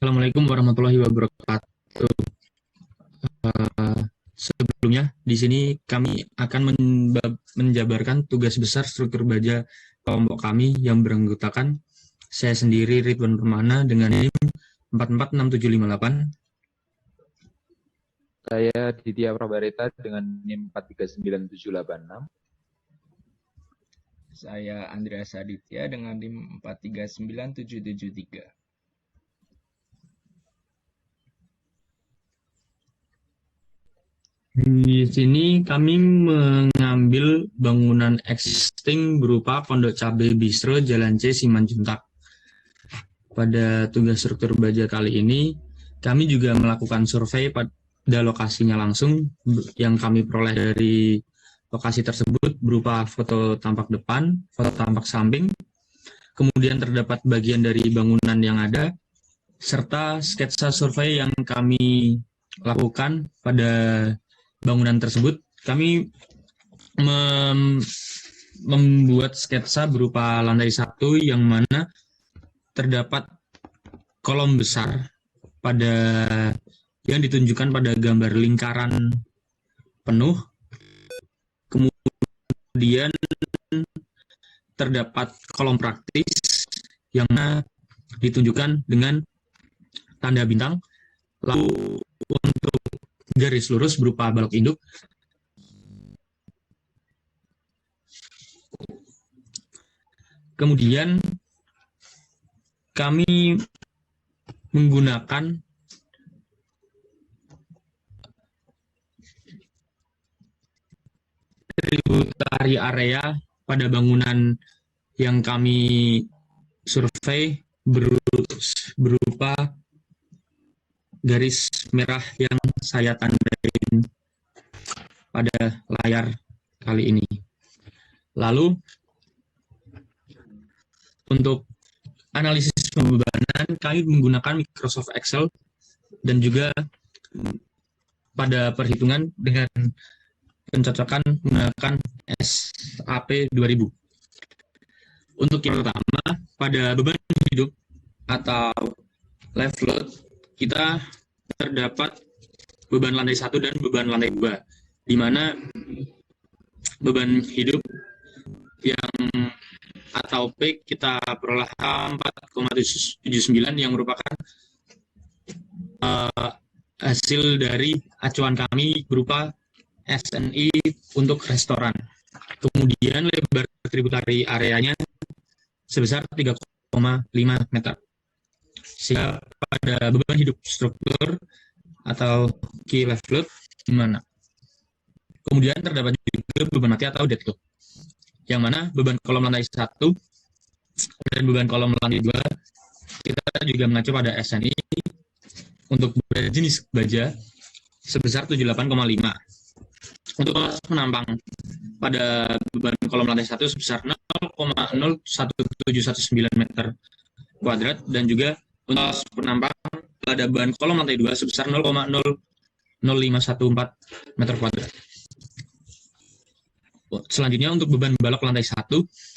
Assalamualaikum warahmatullahi wabarakatuh. Sebelumnya, di sini kami akan menjabarkan tugas besar struktur baja kelompok kami yang beranggotakan saya sendiri Ridwan Permana dengan NIM 446758. Saya Ditya Prabareta dengan NIM 439786. Saya Andreas Aditya dengan NIM 439773. Di sini kami mengambil bangunan existing berupa Pondok Cabe Bistro Jalan C Simanjuntak. Pada tugas struktur baja kali ini, kami juga melakukan survei pada lokasinya langsung yang kami peroleh dari lokasi tersebut berupa foto tampak depan, foto tampak samping, kemudian terdapat bagian dari bangunan yang ada, serta sketsa survei yang kami lakukan pada bangunan tersebut. Kami membuat sketsa berupa lantai 1 yang mana terdapat kolom besar pada yang ditunjukkan pada gambar lingkaran penuh. Kemudian terdapat kolom praktis yang ditunjukkan dengan tanda bintang. Lalu untuk garis lurus berupa balok induk. Kemudian kami menggunakan tributary area pada bangunan yang kami survei berupa garis merah yang saya tandain pada layar kali ini. Lalu untuk analisis pembebanan kami menggunakan Microsoft Excel dan juga pada perhitungan dengan pencocokan menggunakan SAP 2000. Untuk yang pertama, pada beban hidup atau live load, kita terdapat beban lantai 1 dan beban lantai 2, di mana beban hidup yang atau P kita peroleh 4,79 yang merupakan hasil dari acuan kami berupa SNI untuk restoran. Kemudian lebar tributary areanya sebesar 3,5 meter. Sehingga pada beban hidup struktur atau key live load gimana? Kemudian terdapat juga beban mati atau dead load, yang mana beban kolom lantai 1 dan beban kolom lantai 2 kita juga mengacu pada SNI untuk jenis baja sebesar 78,5. Untuk kelas penampang pada beban kolom lantai 1 sebesar 0,01719 meter kuadrat dan juga untuk kelas penampang pada beban kolom lantai 2 sebesar 0,00514 meter kuadrat. Selanjutnya untuk beban balok lantai 1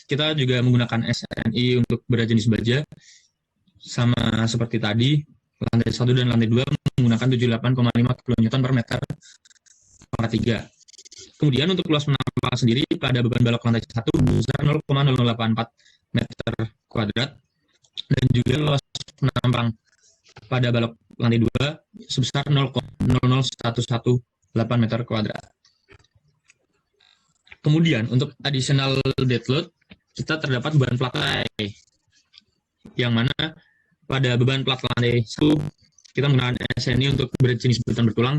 kita juga menggunakan SNI untuk berjenis baja sama seperti tadi. Lantai 1 dan lantai 2 menggunakan 78,5 kN per meter pangkat 3. Kemudian untuk luas penampang sendiri pada beban balok lantai 1 sebesar 0,0084 meter kuadrat dan juga luas penampang pada balok lantai 2 sebesar 0,00118 meter kuadrat. Kemudian untuk additional dead load kita terdapat beban plat lantai, yang mana pada beban plat lantai 1 kita menggunakan SNI untuk berjenis beton bertulang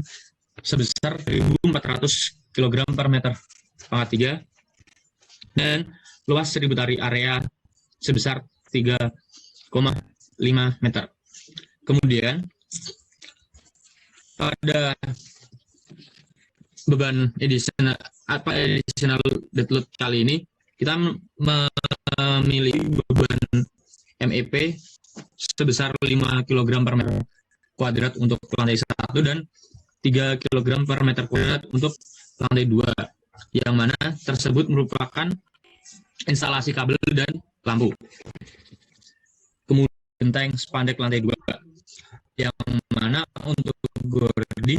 sebesar 1.400 kg per meter pangkat 3 dan luas tributary area sebesar 3,5 meter. Kemudian pada beban additional dead load kali ini kita memilih beban MEP sebesar 5 kg per meter kuadrat untuk lantai 1 dan 3 kg per meter kuadrat untuk lantai 2, yang mana tersebut merupakan instalasi kabel dan lampu. Kemudian genteng spandek lantai 2. yang mana untuk Gording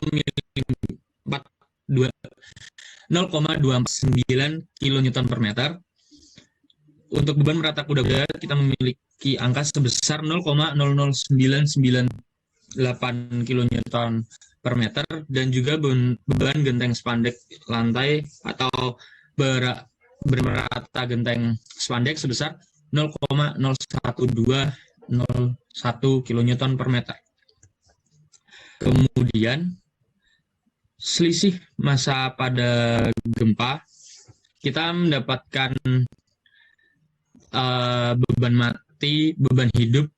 memiliki 0,249 kN per meter. Untuk beban merata kuda kita memiliki angka sebesar 0,00998 kN per meter, dan juga beban genteng spandek lantai atau bermerata genteng spandek sebesar 0,01201 kN per meter. Kemudian selisih masa pada gempa, kita mendapatkan beban mati, beban hidup,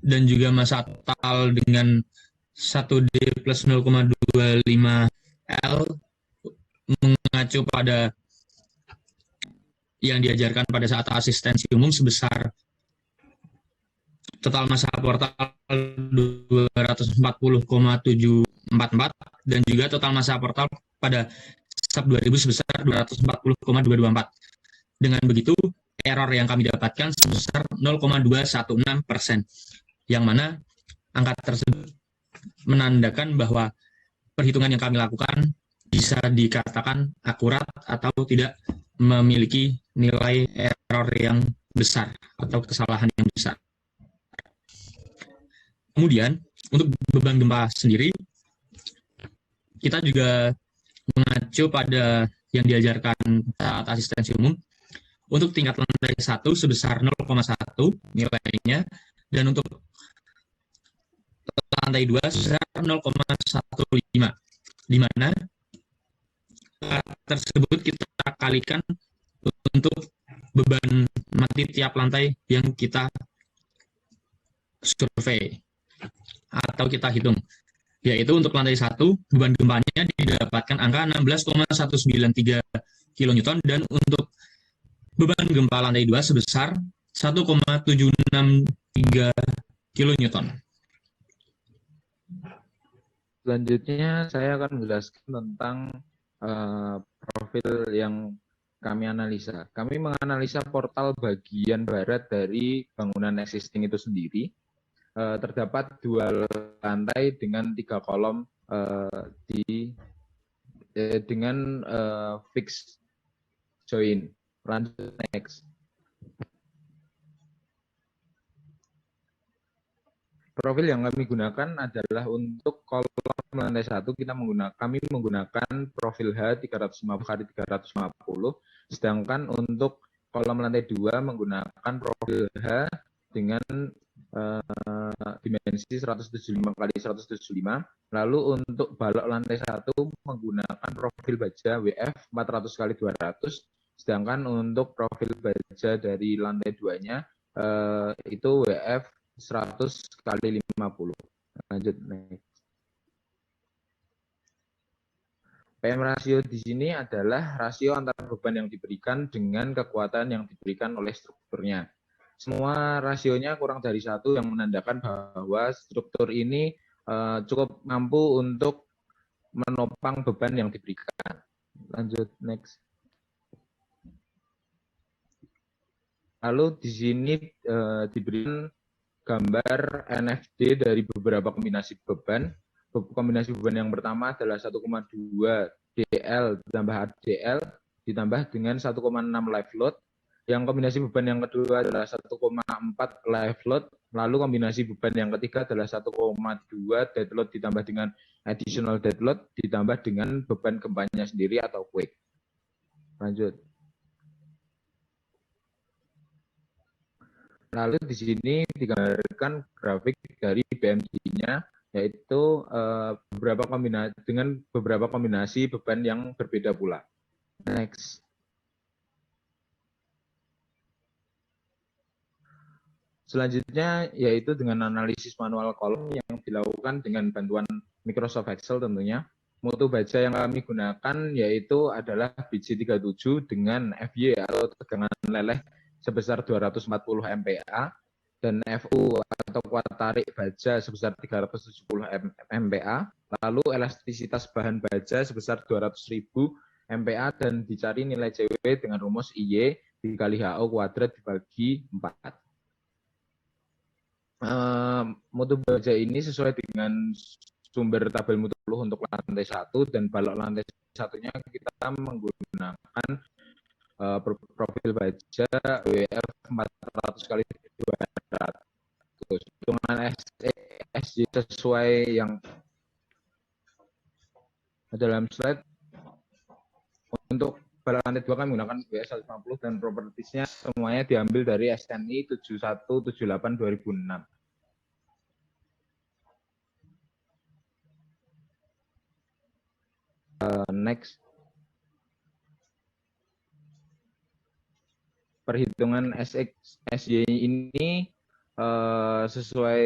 dan juga masa total dengan 1D plus 0,25 L mengacu pada yang diajarkan pada saat asistensi umum sebesar total masa portal 240,744 dan juga total masa portal pada SAP 2000 sebesar 240,224. Dengan begitu, error yang kami dapatkan sebesar 0,216%, yang mana angka tersebut menandakan bahwa perhitungan yang kami lakukan bisa dikatakan akurat atau tidak memiliki nilai error yang besar atau kesalahan yang besar. Kemudian, untuk beban gempa sendiri, kita juga mengacu pada yang diajarkan saat asistensi umum. Untuk tingkat lantai 1 sebesar 0,1 nilainya, dan untuk lantai 2 sebesar 0,15, di mana tersebut kita kalikan untuk beban mati tiap lantai yang kita survei atau kita hitung, yaitu untuk lantai 1 beban gempanya didapatkan angka 16,193 kN, dan untuk beban gempa lantai 2 sebesar 1,763 kN. Selanjutnya saya akan menjelaskan tentang profil yang kami analisa. Kami menganalisa portal bagian barat dari bangunan existing itu sendiri. Terdapat 2 lantai dengan 3 kolom dengan fixed join. Lanjut next. Profil yang kami gunakan adalah untuk kolom lantai 1 kami menggunakan profil H 350x350, sedangkan untuk kolom lantai 2 menggunakan profil H dengan dimensi 175x175. Lalu untuk balok lantai 1 menggunakan profil baja WF 400x200, sedangkan untuk profil baja dari lantai 2-nya itu WF 100x50. Lanjut next. PM rasio di sini adalah rasio antar beban yang diberikan dengan kekuatan yang diberikan oleh strukturnya. Semua rasionya kurang dari 1, yang menandakan bahwa struktur ini cukup mampu untuk menopang beban yang diberikan. Lanjut next. Lalu di sini diberikan gambar NFD dari beberapa kombinasi beban. Kombinasi beban yang pertama adalah 1,2 DL ditambah ADL ditambah dengan 1,6 live load. Yang kombinasi beban yang kedua adalah 1,4 live load. Lalu kombinasi beban yang ketiga adalah 1,2 dead load ditambah dengan additional dead load ditambah dengan beban gempanya sendiri atau quake. Lanjut. Lalu di sini digambarkan grafik dari BMD-nya, yaitu dengan beberapa kombinasi beban yang berbeda pula. Next. Selanjutnya yaitu dengan analisis manual kolom yang dilakukan dengan bantuan Microsoft Excel tentunya. Mutu baja yang kami gunakan yaitu adalah BJ37 dengan FY atau tegangan leleh sebesar 240 MPa dan FU atau kuat tarik baja sebesar 370 MPa, lalu elastisitas bahan baja sebesar 200.000 MPa, dan dicari nilai CW dengan rumus IY dikali HO kuadrat dibagi 4. mutu baja ini sesuai dengan sumber tabel mutu untuk lantai 1 dan balok lantai satunya kita menggunakan profil baja WF 400 kali 200. Hitungan SJ sesuai yang dalam slide. Untuk balok lantai 2 kami menggunakan WF 150 dan propertiesnya semuanya diambil dari SNI 7178 2006. Next. Perhitungan SJ ini sesuai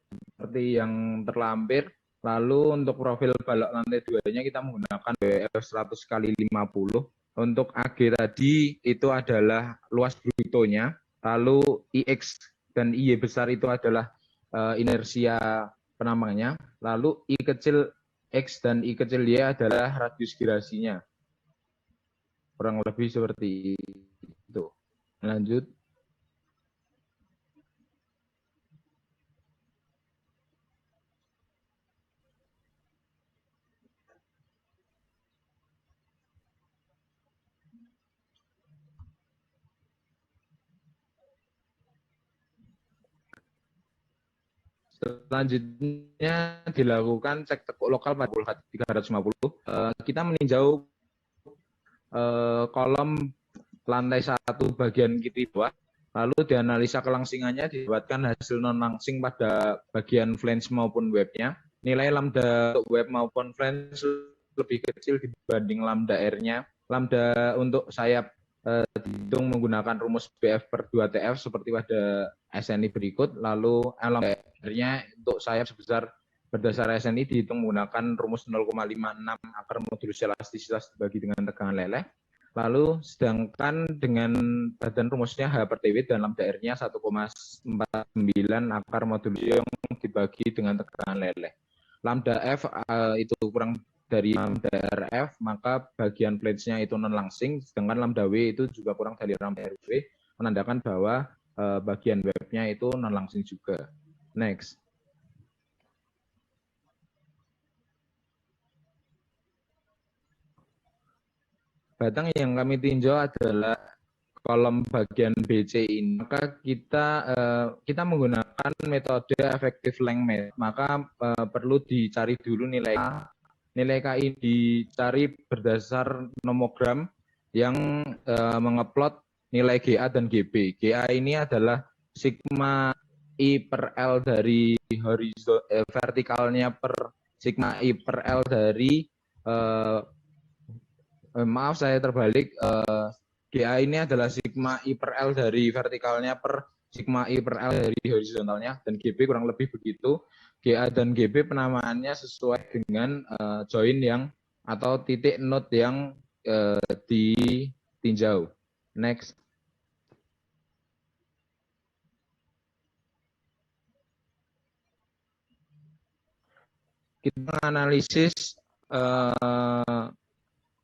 seperti yang terlampir. Lalu untuk profil balok lantai 2-nya kita menggunakan WF 100 kali 50. Untuk AG tadi itu adalah luas brutonya. Lalu IX dan IY besar itu adalah inersia penambangnya. Lalu I kecil X dan I kecil Y adalah radius girasinya. Kurang lebih seperti itu. Lanjut. Selanjutnya dilakukan cek tekuk lokal pada 350. Kita meninjau kolom lantai 1 bagian kiri bawah, lalu dianalisa kelangsingannya, didapatkan hasil non langsing pada bagian flange maupun webnya. Nilai lambda untuk web maupun flange lebih kecil dibanding lambda R-nya. Lambda untuk sayap dihitung menggunakan rumus BF per 2TF seperti pada SNI berikut. Lalu lambda R-nya untuk sayap sebesar berdasar SNI dihitung menggunakan rumus 0,56 akar modulus elastisitas dibagi dengan tegangan leleh. Lalu sedangkan dengan badan rumusnya H per TW dan lambda R-nya 1,49 akar modulus yang dibagi dengan tegangan leleh. Lambda F itu kurang dari lambda RF, maka bagian plates-nya itu non langsing, sedangkan lambda W itu juga kurang dari lambda RW, menandakan bahwa bagian webnya itu non langsing juga. Next. Batang yang kami tinjau adalah kolom bagian BC ini. Maka kita menggunakan metode effective length method. Maka perlu dicari dulu nilai K. Nilai K ini dicari berdasar nomogram yang mengeplot nilai GA dan GB. GA ini adalah sigma I per L dari vertikalnya per sigma I per L dari maaf saya terbalik, GA ini adalah sigma I per L dari vertikalnya per sigma I per L dari horizontalnya, dan GB kurang lebih begitu. GA dan GB penamaannya sesuai dengan join yang atau titik node yang ditinjau. Next. Kita menganalisis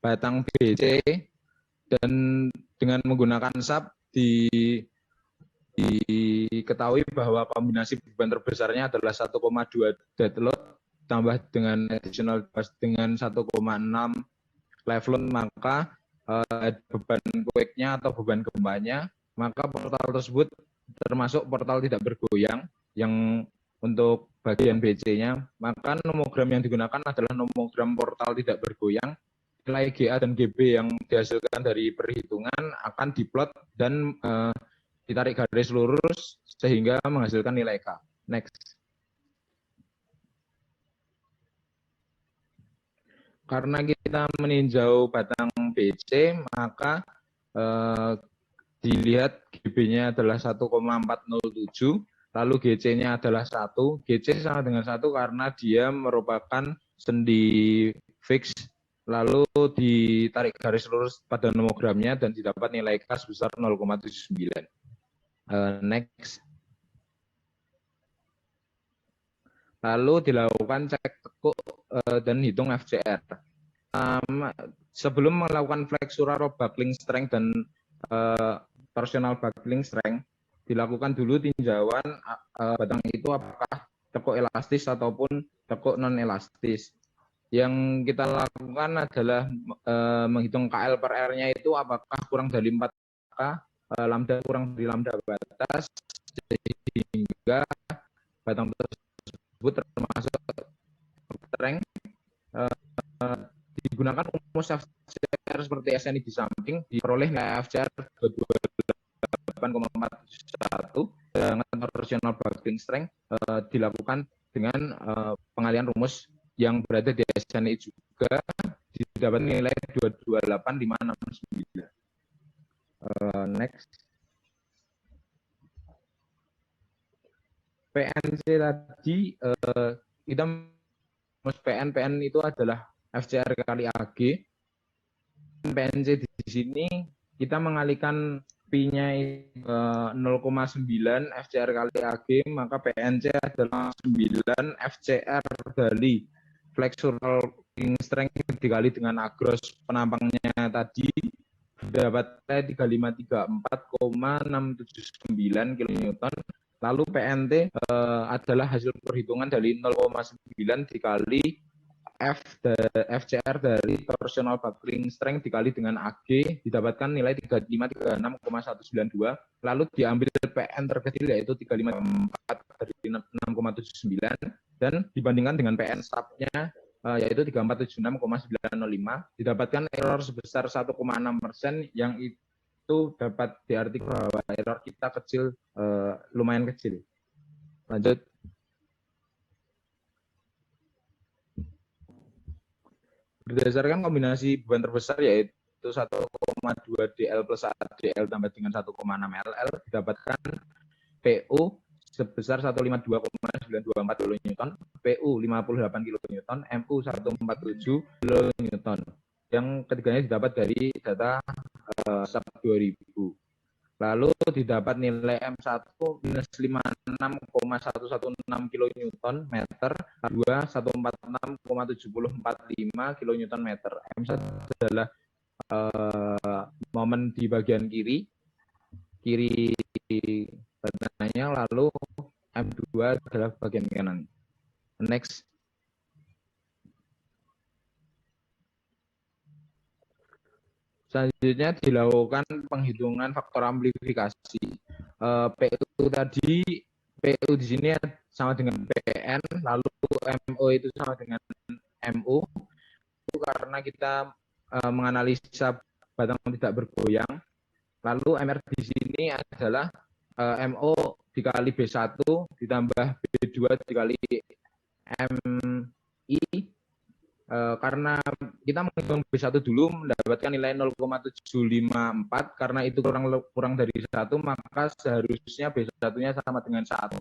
batang BC dan dengan menggunakan SAP diketahui bahwa kombinasi beban terbesarnya adalah 1,2 dead load tambah dengan additional dengan 1,6 live load, maka beban quake-nya atau beban gempanya, maka portal tersebut termasuk portal tidak bergoyang yang untuk bagian BC-nya, maka nomogram yang digunakan adalah nomogram portal tidak bergoyang. Nilai GA dan GB yang dihasilkan dari perhitungan akan diplot dan ditarik garis lurus sehingga menghasilkan nilai K. Next. Karena kita meninjau batang BC, maka dilihat GB-nya adalah 1,407, lalu GC-nya adalah 1. GC sama dengan 1 karena dia merupakan sendi fix. Lalu ditarik garis lurus pada nomogramnya dan didapat nilai K sebesar 0,79. Next. Lalu dilakukan cek tekuk dan hitung FCR. Sebelum melakukan flexural buckling strength dan torsional buckling strength, dilakukan dulu tinjauan batang itu apakah tekuk elastis ataupun tekuk non elastis. Yang kita lakukan adalah menghitung KL per R-nya itu apakah kurang dari 4K, lambda kurang dari lambda batas, sehingga batang tersebut termasuk strength. Digunakan rumus FCR seperti SNI di samping, diperoleh nilai FCR 28,471 dengan torsional buckling strength dilakukan dengan pengalihan rumus yang berada di SNI juga, didapat nilai 228,569. Next. PNC tadi kita PN itu adalah FCR kali AG. PNC di sini kita mengalihkan P-nya 0,9 FCR kali AG, maka PNC adalah 9 FCR dari flexural strength dikali dengan agros penampangnya tadi dapat 3534,679 kN. Lalu PNT adalah hasil perhitungan dari 0,9 dikali FCR dari torsional buckling strength dikali dengan AG didapatkan nilai 3536,192. Lalu diambil PN terkecil yaitu 354 dari 6,79 dan dibandingkan dengan PN stubnya yaitu 3476,905 didapatkan error sebesar 1,6% yang itu dapat diartikan bahwa error kita kecil, lumayan kecil. Lanjut. Berdasarkan kombinasi beban terbesar yaitu 1,2 DL plus ADL tambah dengan 1,6 LL didapatkan PU sebesar 152,924 kN, PU 58 kN, MU 147 kN. Yang ketiganya didapat dari data SAP 2000. Lalu didapat nilai M1 minus 56,116 kN meter, H2 146,7045 kN meter. M1 adalah momen di bagian kiri batanya, lalu M2 adalah bagian kanan. Next. Selanjutnya dilakukan penghitungan faktor amplifikasi. PU tadi, PU di sini sama dengan PN, lalu MO itu sama dengan MU. Itu karena kita menganalisa batang tidak bergoyang. Lalu MR di sini adalah MO dikali B1 ditambah B2 dikali MI. Karena kita menghitung B1 dulu mendapatkan nilai 0,754 karena itu kurang dari 1, maka seharusnya B1-nya sama dengan 1.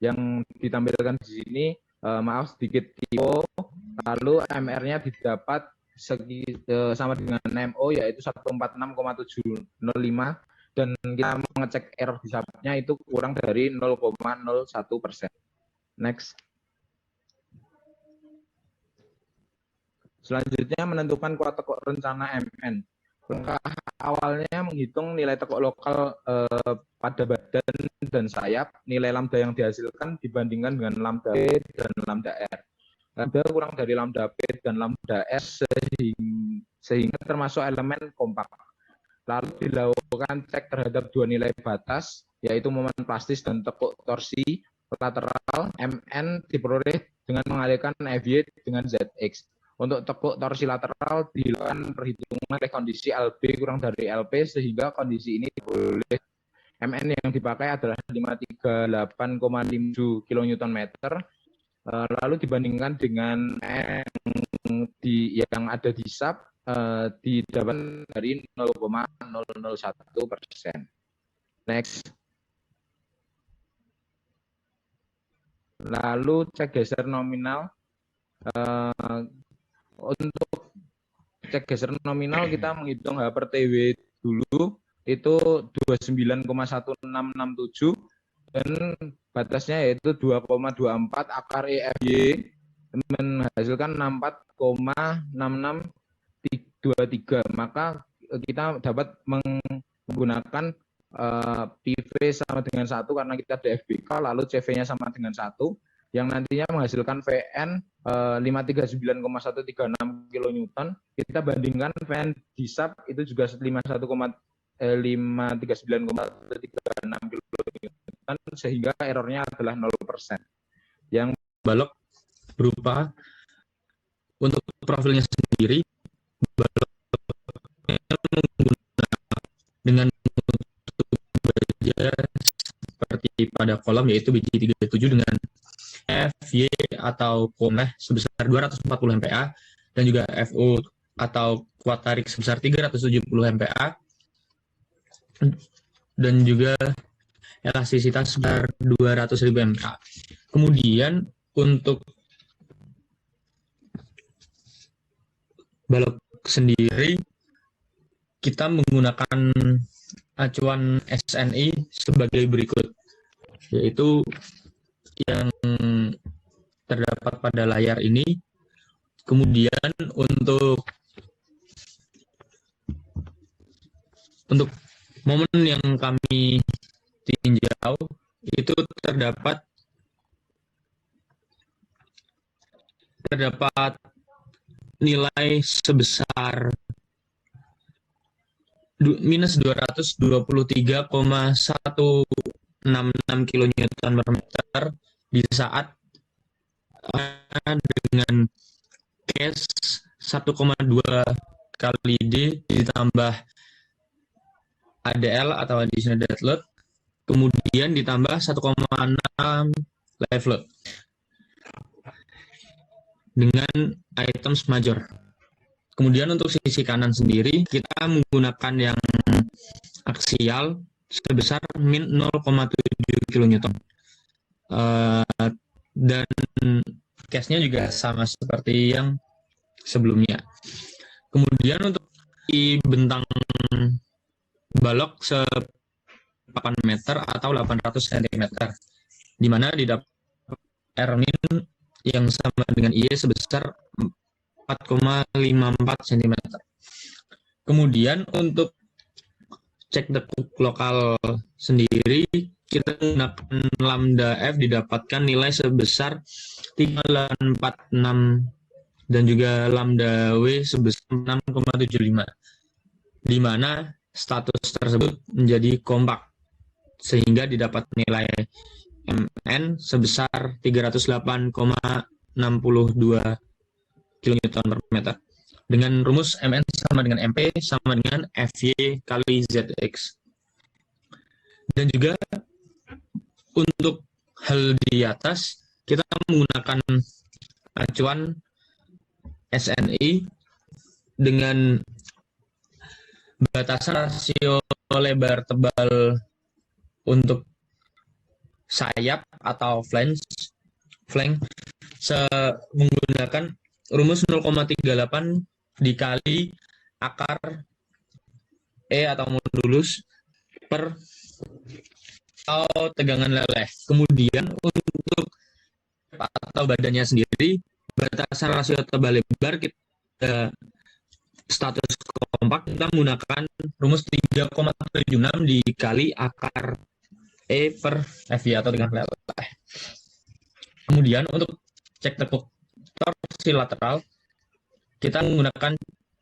Yang ditampilkan di sini maaf sedikit typo, lalu MR-nya didapat sama dengan MO yaitu 146,705 dan kita mengecek error di SAP-nya itu kurang dari 0,01%. Next. Selanjutnya menentukan kuat tekuk rencana MN. Langkah awalnya menghitung nilai tekuk lokal pada badan dan sayap, nilai lambda yang dihasilkan dibandingkan dengan lambda P dan lambda R. Lambda kurang dari lambda P dan lambda S sehingga termasuk elemen kompak. Lalu dilakukan cek terhadap dua nilai batas, yaitu momen plastis dan tekuk torsi lateral. MN diperoleh dengan mengalihkan FY dengan ZX. Untuk tekuk torsi lateral dilakukan perhitungan oleh kondisi LB kurang dari LP sehingga kondisi ini boleh. MN yang dipakai adalah 538,57 kN, lalu dibandingkan dengan yang ada di SAP didapat dari 0,001%. Next. Lalu cek geser nominal. Untuk cek geser nominal kita menghitung H per TW dulu itu 29,1667 dan batasnya yaitu 2,24 akar EFY menghasilkan 64,6623. Maka kita dapat menggunakan PV sama dengan 1 karena kita ada FBK, lalu CV-nya sama dengan 1, yang nantinya menghasilkan VN 539,136 kN. Kita bandingkan VN di SAP itu juga 539,136 kN, sehingga errornya adalah 0%. Yang balok berupa untuk profilnya sendiri, balok dengan baja seperti pada kolom yaitu BJ37 dengan F, Y atau komeh sebesar 240 MPa dan juga FO atau kuat tarik sebesar 370 MPa dan juga elastisitas sebesar 200.000 MPa. Kemudian untuk balok sendiri kita menggunakan acuan SNI sebagai berikut, yaitu yang terdapat pada layar ini. Kemudian untuk momen yang kami tinjau itu terdapat nilai sebesar minus 223,166 kN/meter di saat dengan case 1,2 kali D ditambah ADL atau additional dead load, kemudian ditambah 1,6 live load dengan items major. Kemudian untuk sisi kanan sendiri kita menggunakan yang aksial sebesar min 0,7 kN. Dan case-nya juga sama seperti yang sebelumnya. Kemudian untuk di bentang balok 8 meter atau 800 cm, di mana didapat R min yang sama dengan IE sebesar 4,54 cm. Kemudian untuk cek dekuk lokal sendiri, kita menggunakan lambda F didapatkan nilai sebesar 3,46 dan juga lambda W sebesar 6,75, di mana status tersebut menjadi kompak sehingga didapat nilai MN sebesar 308,62 kN/meter dengan rumus MN sama dengan MP sama dengan FY kali ZX. Dan juga untuk hal di atas kita menggunakan acuan SNI dengan batasan rasio lebar tebal untuk sayap atau flank menggunakan rumus 0,38 dikali akar E atau modulus per atau tegangan leleh. Kemudian untuk atau badannya sendiri, batasan rasio tebal lebar kita status kompak kita menggunakan rumus 3,76 dikali akar E per FY atau tegangan leleh. Kemudian untuk cek tekuk torsi lateral, kita menggunakan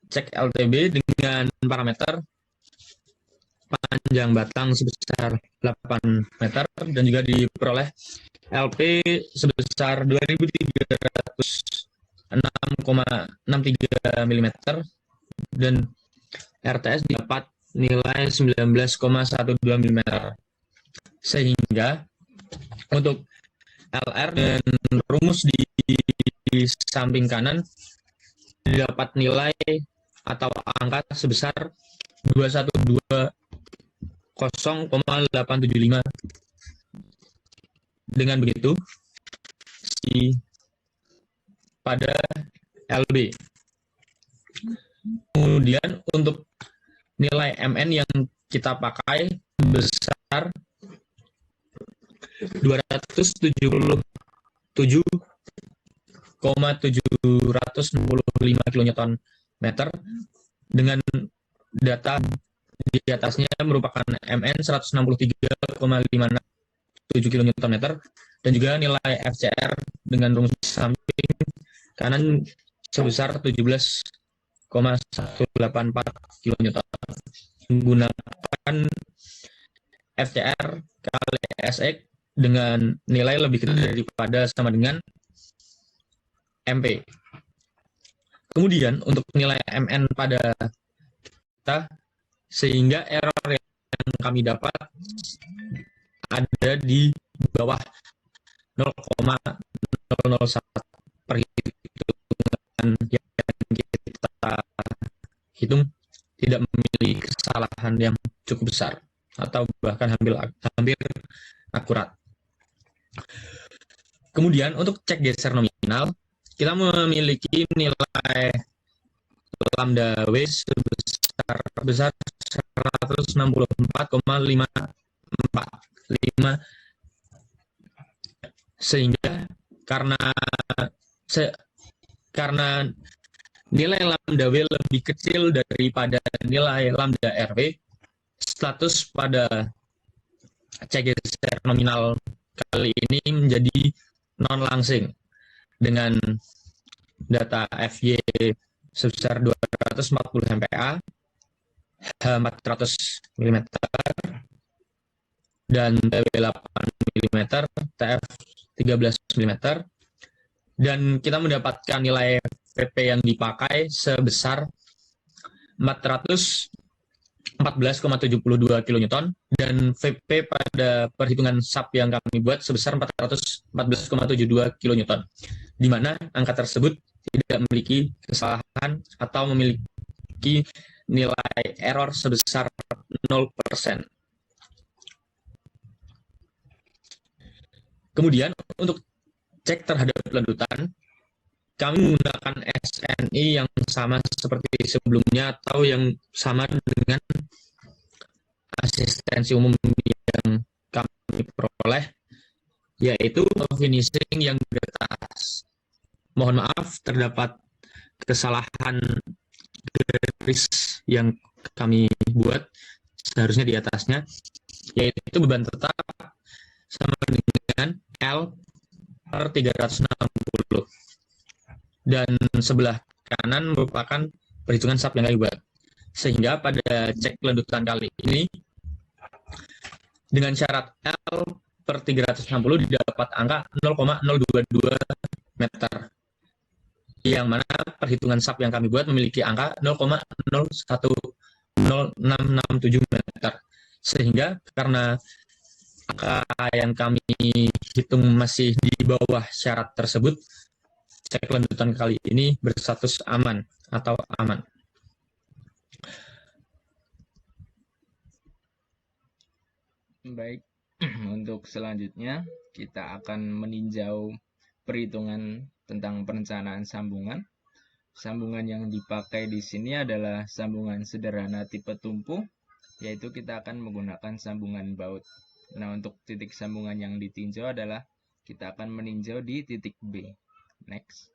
cek LTB dengan parameter panjang batang sebesar 8 meter dan juga diperoleh LP sebesar 2.306,63 mm dan RTS dapat nilai 19,12 mm. Sehingga untuk LR dan rumus di samping kanan dapat nilai atau angka sebesar 212,0,875. Dengan begitu, pada LB. Kemudian untuk nilai MN yang kita pakai besar 277,765 kN/meter dengan data di atasnya merupakan MN 163,57 kN dan juga nilai FCR dengan rumus samping kanan sebesar 17,184 kN. Menggunakan FCR kali SX dengan nilai lebih kecil daripada sama dengan MP. Kemudian untuk nilai MN pada kita, sehingga error yang kami dapat ada di bawah 0,001 perhitungan yang kita hitung tidak memiliki kesalahan yang cukup besar atau bahkan hampir akurat. Kemudian untuk cek geser nominal, kita memiliki nilai lambda W sebesar 164,545, sehingga karena nilai lambda W lebih kecil daripada nilai lambda RW, status pada cek geser nominal kali ini menjadi non-langsing dengan data FY sebesar 240 MPa, H 400 mm, dan TW 8 mm, TF 13 mm, dan kita mendapatkan nilai PP yang dipakai sebesar 414,72 kN dan VP pada perhitungan SAP yang kami buat sebesar 414,72 kN, di mana angka tersebut tidak memiliki kesalahan atau memiliki nilai error sebesar 0%. Kemudian untuk cek terhadap ledutan, kami menggunakan SNI yang sama seperti sebelumnya atau yang sama dengan asistensi umum yang kami peroleh, yaitu finishing yang di atas. Mohon maaf terdapat kesalahan garis yang kami buat seharusnya di atasnya, yaitu beban tetap sama dengan L per 360 dan sebelah kanan merupakan perhitungan SAP yang kami buat, sehingga pada cek ledutan kali ini dengan syarat L per 360 didapat angka 0,022 meter, yang mana perhitungan SAP yang kami buat memiliki angka 0,01067 meter, sehingga karena angka yang kami hitung masih di bawah syarat tersebut, cek ledutan kali ini berstatus aman atau aman. Baik, untuk selanjutnya kita akan meninjau perhitungan tentang perencanaan sambungan. Sambungan yang dipakai di sini adalah sambungan sederhana tipe tumpu, yaitu kita akan menggunakan sambungan baut. Nah, untuk titik sambungan yang ditinjau adalah kita akan meninjau di titik B. Next.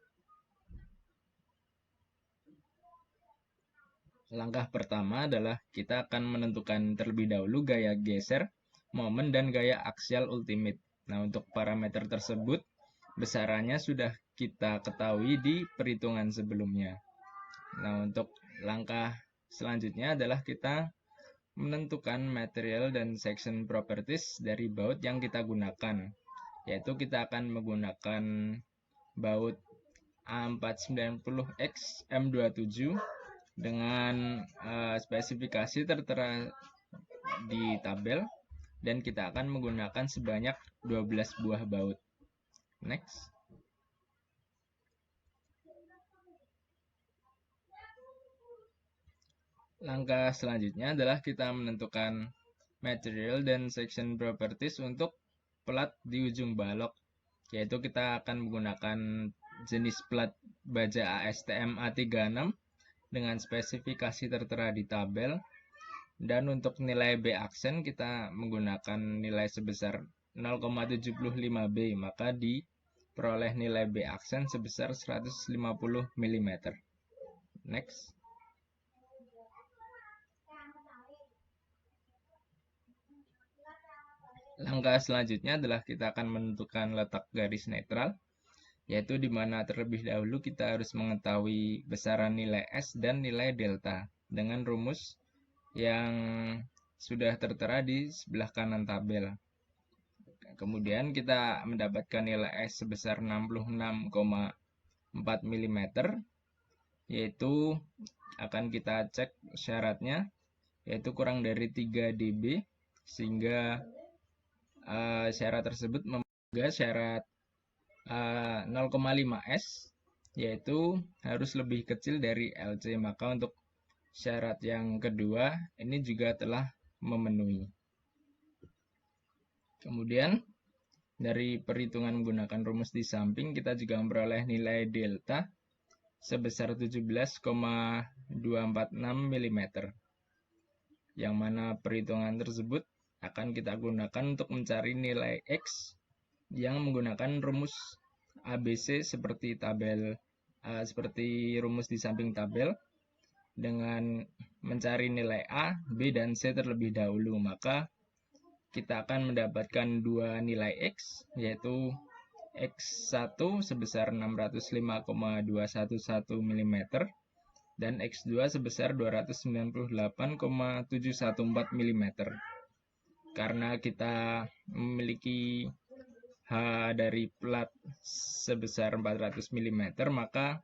Langkah pertama adalah kita akan menentukan terlebih dahulu gaya geser, momen, dan gaya aksial ultimate. Nah, untuk parameter tersebut, besarannya sudah kita ketahui di perhitungan sebelumnya. Nah, untuk langkah selanjutnya adalah kita menentukan material dan section properties dari baut yang kita gunakan, yaitu kita akan menggunakan baut A490X M27 dengan spesifikasi tertera di tabel, dan kita akan menggunakan sebanyak 12 buah baut. Next. Langkah selanjutnya adalah kita menentukan material dan section properties untuk plat di ujung balok, yaitu kita akan menggunakan jenis plat baja ASTM A36 dengan spesifikasi tertera di tabel, dan untuk nilai B aksen kita menggunakan nilai sebesar 0,75 B, maka diperoleh nilai B aksen sebesar 150 mm. Next. Langkah selanjutnya adalah kita akan menentukan letak garis netral, yaitu di mana terlebih dahulu kita harus mengetahui besaran nilai S dan nilai delta dengan rumus yang sudah tertera di sebelah kanan tabel. Kemudian kita mendapatkan nilai S sebesar 66,4 mm, yaitu akan kita cek syaratnya, yaitu kurang dari 3 dB, sehingga syarat tersebut memenuhi syarat 0,5 S, yaitu harus lebih kecil dari LC. Maka untuk syarat yang kedua ini juga telah memenuhi. Kemudian dari perhitungan menggunakan rumus di samping, kita juga memperoleh nilai delta sebesar 17,246 mm, yang mana perhitungan tersebut akan kita gunakan untuk mencari nilai X yang menggunakan rumus ABC seperti rumus di samping tabel, dengan mencari nilai A, B, dan C terlebih dahulu. Maka kita akan mendapatkan dua nilai X, yaitu X1 sebesar 605,211 mm dan X2 sebesar 298,714 mm. Karena kita memiliki H dari plat sebesar 400 mm, maka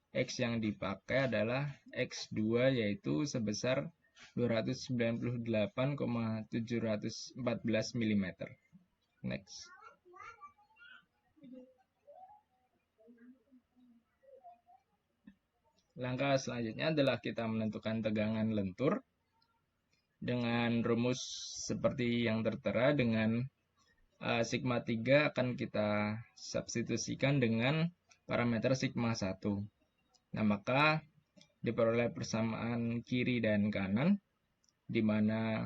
X yang dipakai adalah X2, yaitu sebesar 298,714 mm. Next. Langkah selanjutnya adalah kita menentukan tegangan lentur dengan rumus seperti yang tertera, dengan sigma 3 akan kita substitusikan dengan parameter sigma 1. Nah, maka diperoleh persamaan kiri dan kanan, di mana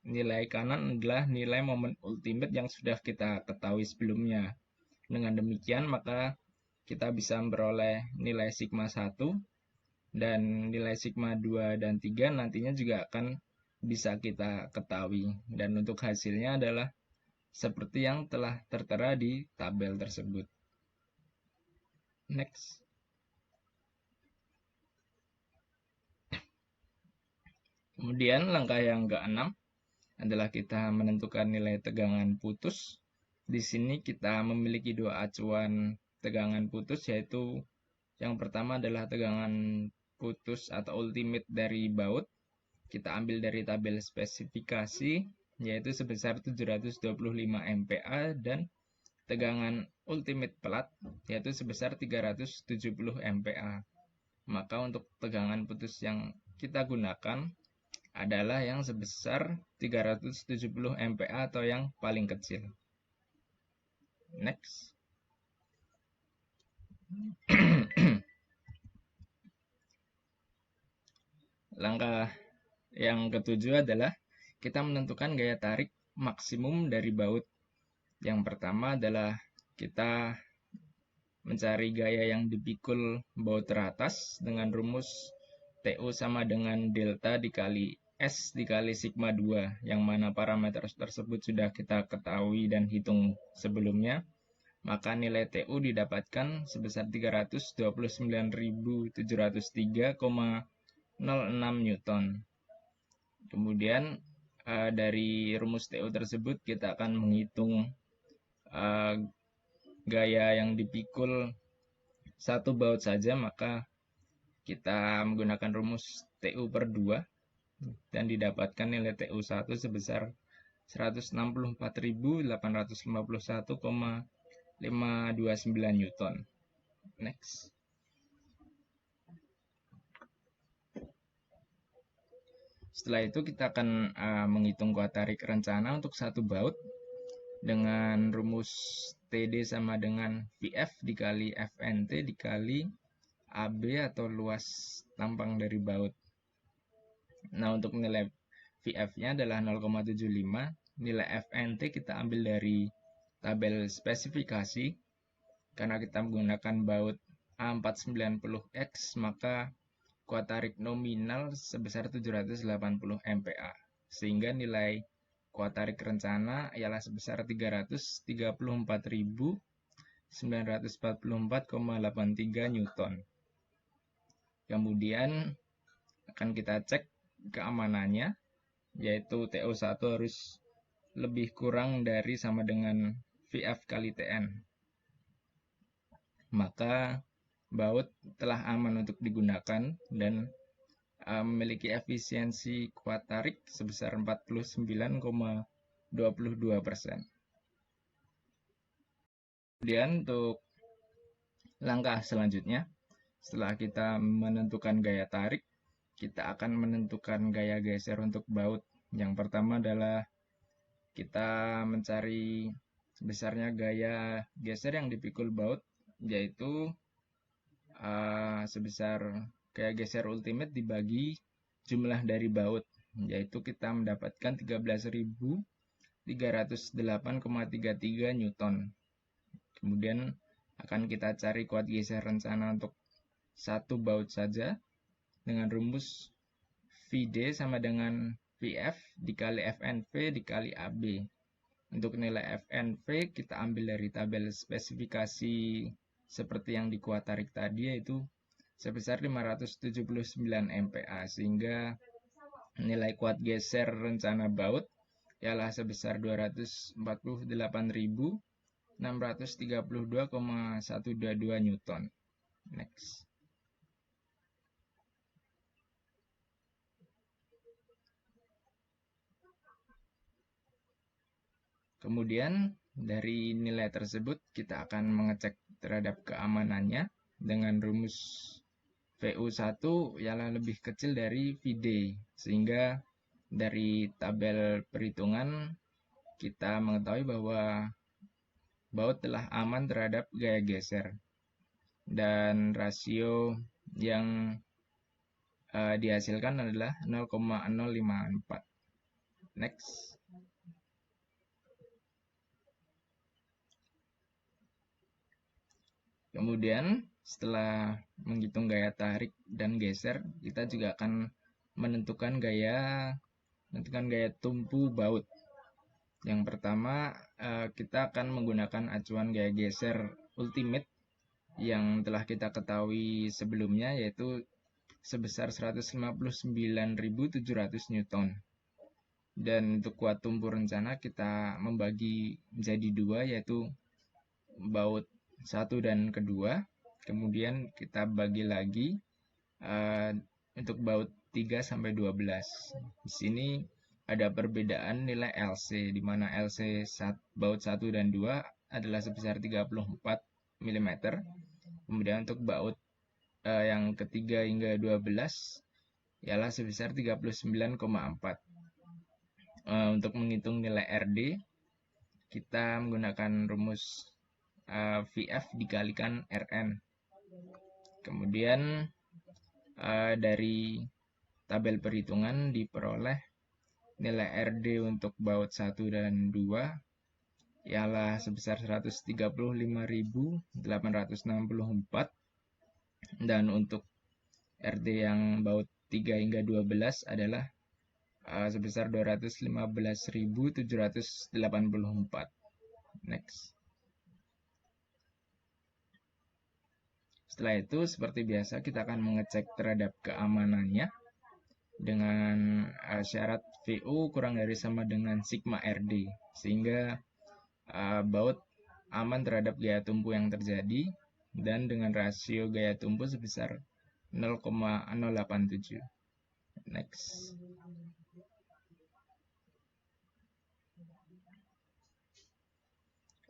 nilai kanan adalah nilai momen ultimate yang sudah kita ketahui sebelumnya. Dengan demikian, maka kita bisa memperoleh nilai sigma 1 dan nilai sigma 2 dan 3 nantinya juga akan bisa kita ketahui. Dan untuk hasilnya adalah seperti yang telah tertera di tabel tersebut. Next. Kemudian langkah yang ke-6 adalah kita menentukan nilai tegangan putus. Di sini kita memiliki dua acuan tegangan putus, yaitu yang pertama adalah tegangan putus atau ultimate dari baut. Kita ambil dari tabel spesifikasi, yaitu sebesar 725 MPa, dan tegangan ultimate plat, yaitu sebesar 370 MPa. Maka untuk tegangan putus yang kita gunakan adalah yang sebesar 370 MPa atau yang paling kecil. Next. Langkah yang ketujuh adalah kita menentukan gaya tarik maksimum dari baut. Yang pertama adalah kita mencari gaya yang dipikul baut teratas dengan rumus TU sama dengan delta dikali S dikali sigma 2, yang mana parameter tersebut sudah kita ketahui dan hitung sebelumnya. Maka nilai TU didapatkan sebesar 329.703,06 Newton. Kemudian dari rumus TU tersebut kita akan menghitung gaya yang dipikul satu baut saja, maka kita menggunakan rumus TU per 2 dan didapatkan nilai TU1 sebesar 164.851,529 Newton. Next. Setelah itu kita akan menghitung kuat tarik rencana untuk satu baut dengan rumus TD sama dengan VF dikali FNT dikali AB atau luas tampang dari baut. Nah, untuk nilai VF-nya adalah 0,75. Nilai FNT kita ambil dari tabel spesifikasi. Karena kita menggunakan baut A490X, maka kuat tarik nominal sebesar 780 MPa. Sehingga nilai kuat tarik rencana ialah sebesar 334.944,83 Newton. Kemudian akan kita cek keamanannya, yaitu TO1 harus lebih kurang dari sama dengan VF kali TN. Maka baut telah aman untuk digunakan dan memiliki efisiensi kuat tarik sebesar 49,22%. Kemudian untuk langkah selanjutnya, setelah kita menentukan gaya tarik, kita akan menentukan gaya geser untuk baut. Yang pertama adalah kita mencari besarnya gaya geser yang dipikul baut, yaitu sebesar gaya geser ultimate dibagi jumlah dari baut, yaitu kita mendapatkan 13.308,33 Newton. Kemudian akan kita cari kuat geser rencana untuk satu baut saja dengan rumus VD sama dengan VF dikali FNV dikali AB. Untuk nilai FNV kita ambil dari tabel spesifikasi seperti yang di kuat tarik tadi, yaitu sebesar 579 MPa, sehingga nilai kuat geser rencana baut ialah sebesar 248.632,122 Newton. Next. Kemudian dari nilai tersebut kita akan mengecek terhadap keamanannya dengan rumus VU1 ialah lebih kecil dari VD, sehingga dari tabel perhitungan kita mengetahui bahwa baut telah aman terhadap gaya geser. Dan rasio yang dihasilkan adalah 0,054. Next. Kemudian setelah menghitung gaya tarik dan geser, kita juga akan menentukan gaya tumpu baut. Yang pertama, kita akan menggunakan acuan gaya geser ultimate yang telah kita ketahui sebelumnya, yaitu sebesar 159.700 Newton. Dan untuk kuat tumpu rencana kita membagi menjadi dua, yaitu baut 1 dan kedua. Kemudian kita bagi lagi untuk baut 3 sampai 12. Di sini ada perbedaan nilai LC, di mana LC baut 1 dan 2 adalah sebesar 34 mm. Kemudian untuk baut yang ketiga hingga 12 ialah sebesar 39,4. Untuk menghitung nilai RD, kita menggunakan rumus VF dikalikan RN. Kemudian dari tabel perhitungan diperoleh nilai RD untuk baut 1 dan 2 ialah sebesar 135.864, dan untuk RD yang baut 3 hingga 12 adalah sebesar 215.784. Next. Setelah itu, seperti biasa, kita akan mengecek terhadap keamanannya dengan syarat VU kurang dari sama dengan sigma RD, sehingga baut aman terhadap gaya tumpu yang terjadi dan dengan rasio gaya tumpu sebesar 0,087. Next.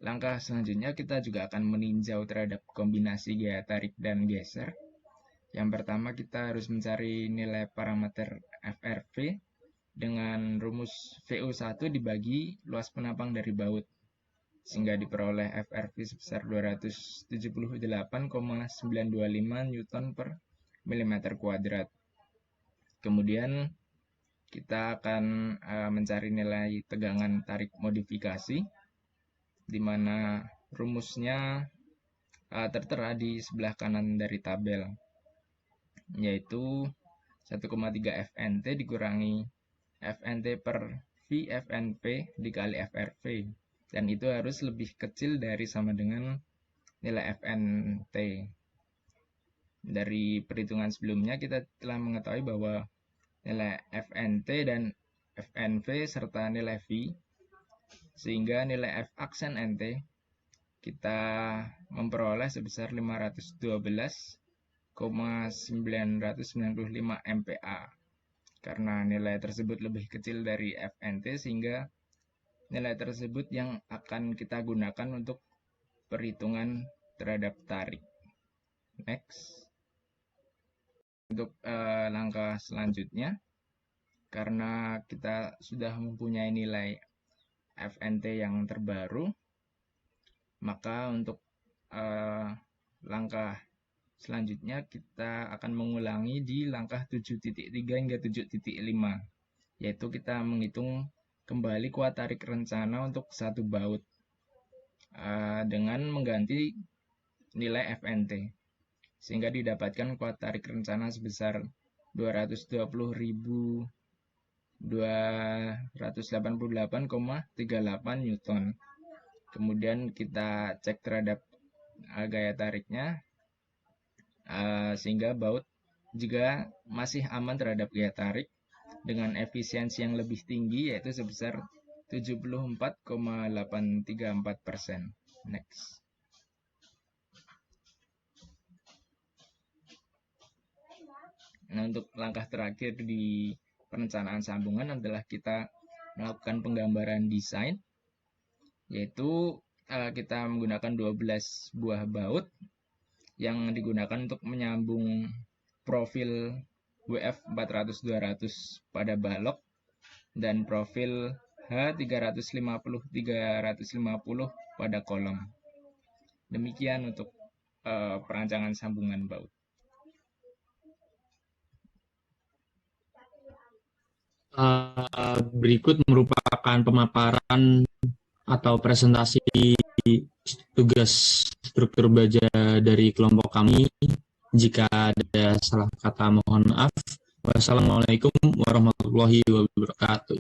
Langkah selanjutnya kita juga akan meninjau terhadap kombinasi gaya tarik dan geser. Yang pertama kita harus mencari nilai parameter FRV dengan rumus VU1 dibagi luas penapang dari baut, sehingga diperoleh FRV sebesar 278,925 Newton per milimeter kuadrat. Kemudian kita akan mencari nilai tegangan tarik modifikasi, di mana rumusnya tertera di sebelah kanan dari tabel, yaitu 1,3 FNT dikurangi FNT per V V FNP dikali FRV, dan itu harus lebih kecil dari sama dengan nilai FNT. Dari perhitungan sebelumnya kita telah mengetahui bahwa nilai FNT dan FNV serta nilai V, sehingga nilai F aksen NT kita memperoleh sebesar 512,995 MPa. Karena nilai tersebut lebih kecil dari FNT, sehingga nilai tersebut yang akan kita gunakan untuk perhitungan terhadap tarik. Next. Untuk langkah selanjutnya, karena kita sudah mempunyai nilai FNT yang terbaru, maka untuk langkah selanjutnya kita akan mengulangi di langkah 7.3 hingga 7.5, yaitu kita menghitung kembali kuat tarik rencana untuk satu baut dengan mengganti nilai FNT, sehingga didapatkan kuat tarik rencana sebesar 220.288,38 Newton. Kemudian kita cek terhadap gaya tariknya, sehingga baut juga masih aman terhadap gaya tarik dengan efisiensi yang lebih tinggi, yaitu sebesar 74,834%. Next. Nah, untuk langkah terakhir di perencanaan sambungan adalah kita melakukan penggambaran desain, yaitu kita menggunakan 12 buah baut yang digunakan untuk menyambung profil WF 400-200 pada balok dan profil H 350-350 pada kolom. Demikian untuk perancangan sambungan baut. Berikut merupakan pemaparan atau presentasi tugas struktur baja dari kelompok kami. Jika ada salah kata mohon maaf. Wassalamualaikum warahmatullahi wabarakatuh.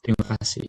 Terima kasih.